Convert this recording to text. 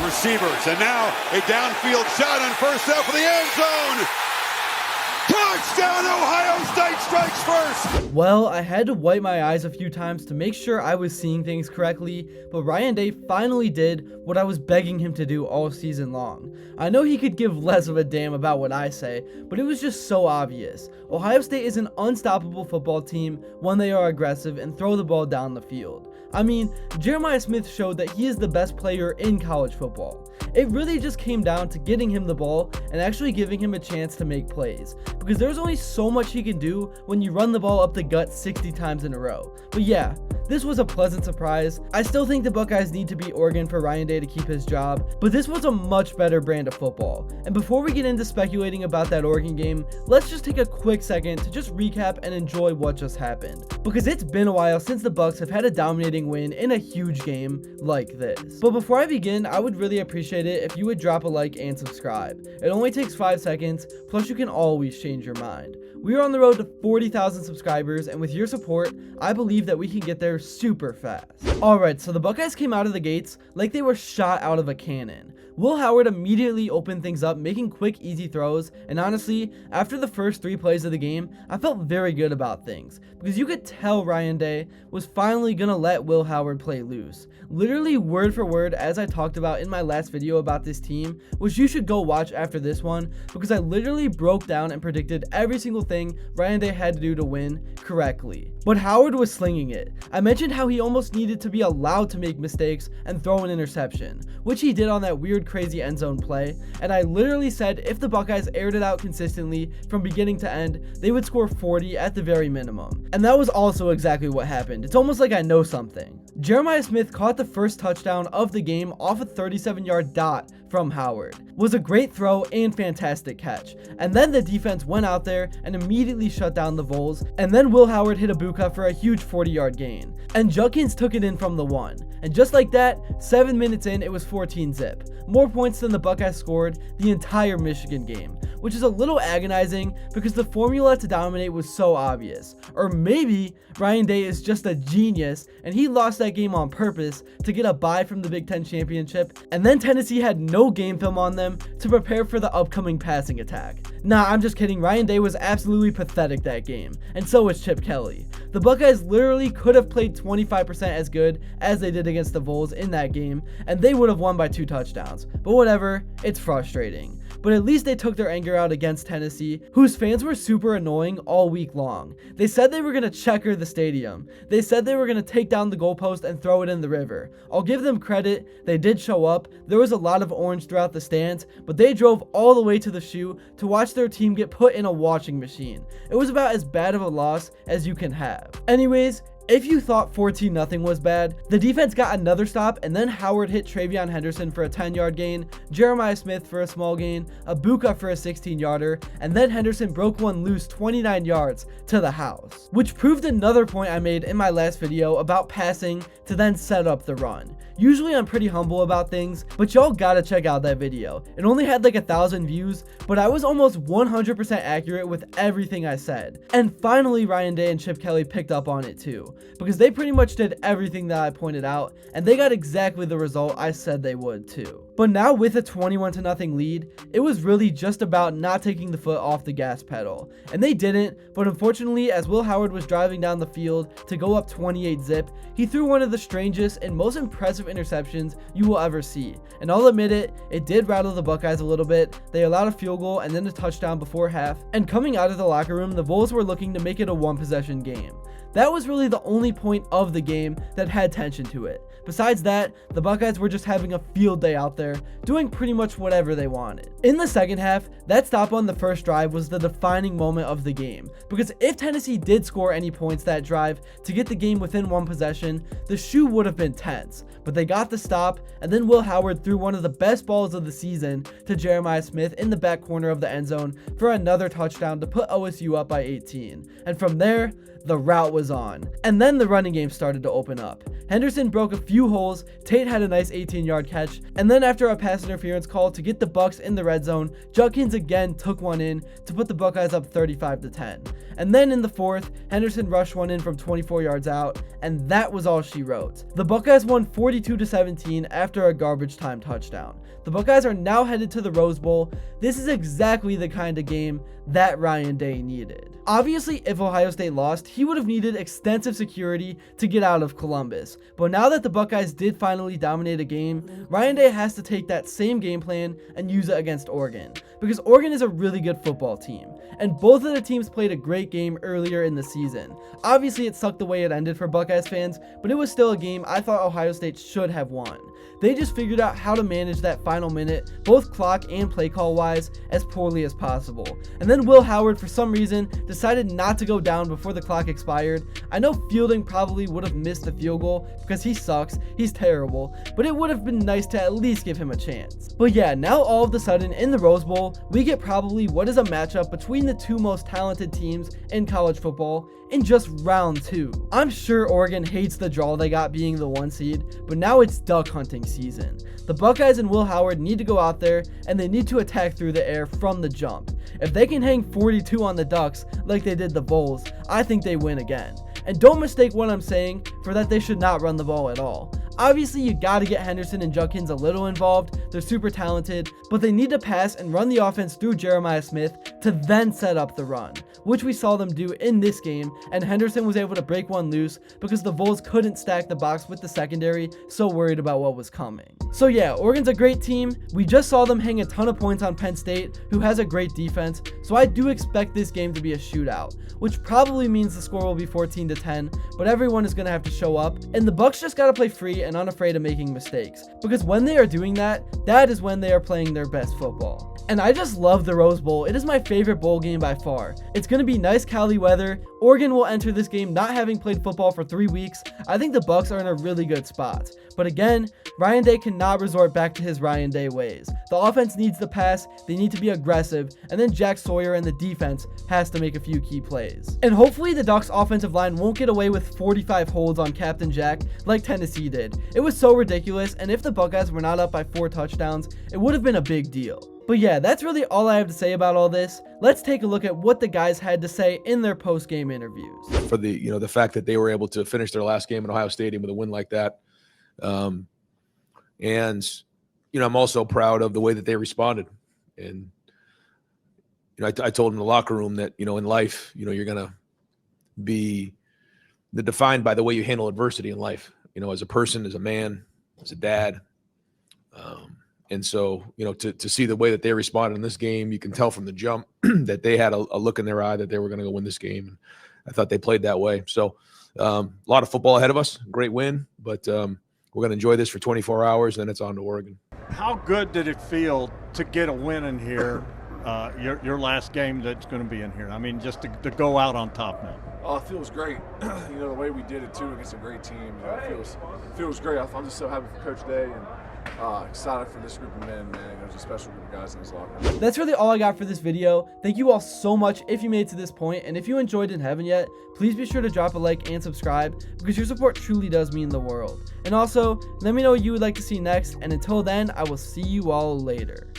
receivers. And now a downfield shot on first down for the end zone. Touchdown, Ohio State strikes first. Well, I had to wipe my eyes a few times to make sure I was seeing things correctly, but Ryan Day finally did what I was begging him to do all season long. I know he could give less of a damn about what I say, but it was just so obvious. Ohio State is an unstoppable football team when they are aggressive and throw the ball down the field. I mean, Jeremiah Smith showed that he is the best player in college football. It really just came down to getting him the ball and actually giving him a chance to make plays, because there's only so much he can do when you run the ball up the gut 60 times in a row. But yeah, this was a pleasant surprise. I still think the Buckeyes need to beat Oregon for Ryan Day to keep his job, but this was a much better brand of football. And before we get into speculating about that Oregon game, let's just take a quick second to just recap and enjoy what just happened, because it's been a while since the Bucks have had a dominating win in a huge game like this. But before I begin, I would really appreciate it if you would drop a like and subscribe. It only takes 5 seconds, plus you can always change your mind. We are on the road to 40,000 subscribers, and with your support, I believe that we can get there super fast. Alright, so the Buckeyes came out of the gates like they were shot out of a cannon. Will Howard immediately opened things up, making quick, easy throws, and honestly, after the first 3 plays of the game, I felt very good about things, because you could tell Ryan Day was finally gonna let Will Howard play loose. Literally word for word, as I talked about in my last video about this team, which you should go watch after this one, because I literally broke down and predicted every single thing Ryan Day had to do to win correctly. But Howard was slinging it. I mentioned how he almost needed to be allowed to make mistakes and throw an interception, which he did on that weird crazy end zone play, and I literally said if the Buckeyes aired it out consistently from beginning to end, they would score 40 at the very minimum. And that was also exactly what happened. It's almost like I know something. Jeremiah Smith caught the first touchdown of the game off a 37-yard dot from Howard. Was a great throw and fantastic catch. And then the defense went out there and immediately shut down the Vols, and then Will Howard hit a Buka for a huge 40-yard gain. And Judkins took it in from the 1. And just like that, 7 minutes in, it was 14-zip. More points than the Buckeyes scored the entire Michigan game, which is a little agonizing because the formula to dominate was so obvious. Or maybe Ryan Day is just a genius and he lost that game on purpose to get a bye from the Big Ten championship, and then Tennessee had no game film on them to prepare for the upcoming passing attack. Nah, I'm just kidding. Ryan Day was absolutely pathetic that game, and so was Chip Kelly. The Buckeyes literally could have played 25% as good as they did against the Vols in that game, and they would have won by 2 touchdowns. But whatever, it's frustrating. But at least they took their anger out against Tennessee, whose fans were super annoying all week long. They said they were going to checker the stadium. They said they were going to take down the goalpost and throw it in the river. I'll give them credit, they did show up. There was a lot of orange throughout the stands, but they drove all the way to the shoe to watch their team get put in a washing machine. It was about as bad of a loss as you can have. Anyways, if you thought 14-0 was bad, the defense got another stop, and then Howard hit Travion Henderson for a 10-yard gain, Jeremiah Smith for a small gain, a Buka for a 16-yarder, and then Henderson broke one loose 29 yards to the house, which proved another point I made in my last video about passing to then set up the run. Usually I'm pretty humble about things, but y'all gotta check out that video. It only had like 1,000 views, but I was almost 100% accurate with everything I said. And finally Ryan Day and Chip Kelly picked up on it too, because they pretty much did everything that I pointed out, and they got exactly the result I said they would too. But now with a 21-0 lead, it was really just about not taking the foot off the gas pedal. And they didn't, but unfortunately, as Will Howard was driving down the field to go up 28-zip, he threw one of the strangest and most impressive interceptions you will ever see. And I'll admit it did rattle the Buckeyes a little bit. They allowed a field goal and then a touchdown before half. And coming out of the locker room, the Vols were looking to make it a 1-possession game. That was really the only point of the game that had tension to it. Besides that, the Buckeyes were just having a field day out there, doing pretty much whatever they wanted. In the second half, that stop on the first drive was the defining moment of the game, because if Tennessee did score any points that drive to get the game within 1 possession, the shoe would have been tense. But they got the stop, and then Will Howard threw one of the best balls of the season to Jeremiah Smith in the back corner of the end zone for another touchdown to put OSU up by 18. And from there, the route was on. And then the running game started to open up. Henderson broke a few holes, Tate had a nice 18-yard catch, and then after a pass interference call to get the Bucks in the red zone, Judkins again took one in to put the Buckeyes up 35-10. And then in the fourth, Henderson rushed one in from 24 yards out, and that was all she wrote. The Buckeyes won 42-17 after a garbage time touchdown. The Buckeyes are now headed to the Rose Bowl. This is exactly the kind of game that Ryan Day needed. Obviously, if Ohio State lost, he would have needed extensive security to get out of Columbus. But now that the Buckeyes did finally dominate a game, Ryan Day has to take that same game plan and use it against Oregon, because Oregon is a really good football team, and both of the teams played a great game earlier in the season. Obviously, it sucked the way it ended for Buckeyes fans, but it was still a game I thought Ohio State should have won. They just figured out how to manage that final minute, both clock and play call wise, as poorly as possible. And then Will Howard, for some reason, decided not to go down before the clock expired. I know Fielding probably would have missed the field goal because he sucks, he's terrible, but it would have been nice to at least give him a chance. But yeah, now all of a sudden in the Rose Bowl, we get probably what is a matchup between the two most talented teams in college football in just round 2. I'm sure Oregon hates the draw they got being the 1 seed, but now it's duck hunting season. The Buckeyes and Will Howard need to go out there and they need to attack through the air from the jump. If they can hang 42 on the Ducks like they did the Bulls, I think they win again. And don't mistake what I'm saying for that they should not run the ball at all. Obviously, you gotta get Henderson and Judkins a little involved, they're super talented, but they need to pass and run the offense through Jeremiah Smith to then set up the run, which we saw them do in this game, and Henderson was able to break one loose because the Bulls couldn't stack the box with the secondary, so worried about what was coming. So yeah, Oregon's a great team. We just saw them hang a ton of points on Penn State, who has a great defense, so I do expect this game to be a shootout, which probably means the score will be 14-10, but everyone is gonna have to show up, and the Bucks just gotta play free and unafraid of making mistakes, because when they are doing that, that is when they are playing their best football. And I just love the Rose Bowl. It is my favorite bowl game by far. It's going to be nice Cali weather. Oregon will enter this game not having played football for 3 weeks. I think the Bucks are in a really good spot. But again, Ryan Day cannot resort back to his Ryan Day ways. The offense needs to pass, they need to be aggressive, and then Jack Sawyer and the defense has to make a few key plays. And hopefully the Ducks offensive line won't get away with 45 holds on Captain Jack like Tennessee did. It was so ridiculous, and if the Buckeyes were not up by 4 touchdowns, it would have been a big deal. But yeah, that's really all I have to say about all this. Let's take a look at what the guys had to say in their post-game interviews. For the fact that they were able to finish their last game in Ohio Stadium with a win like that. And I'm also proud of the way that they responded. And I told them in the locker room that, in life, you're going to be defined by the way you handle adversity in life, as a person, as a man, as a dad. And so, to see the way that they responded in this game, you can tell from the jump that they had a look in their eye that they were going to go win this game. And I thought they played that way. So a lot of football ahead of us, great win, but we're going to enjoy this for 24 hours, then it's on to Oregon. How good did it feel to get a win in here, your last game that's going to be in here? I mean, just to go out on top now. Oh, it feels great. The way we did it, too, against a great team, it feels great. I'm just so happy for Coach Day and excited for this group of men, man. There's a special group of guys in this locker room. That's really all I got for this video. Thank you all so much if you made it to this point, and if you enjoyed and haven't yet, please be sure to drop a like and subscribe, because your support truly does mean the world. And also, let me know what you would like to see next, and until then, I will see you all later.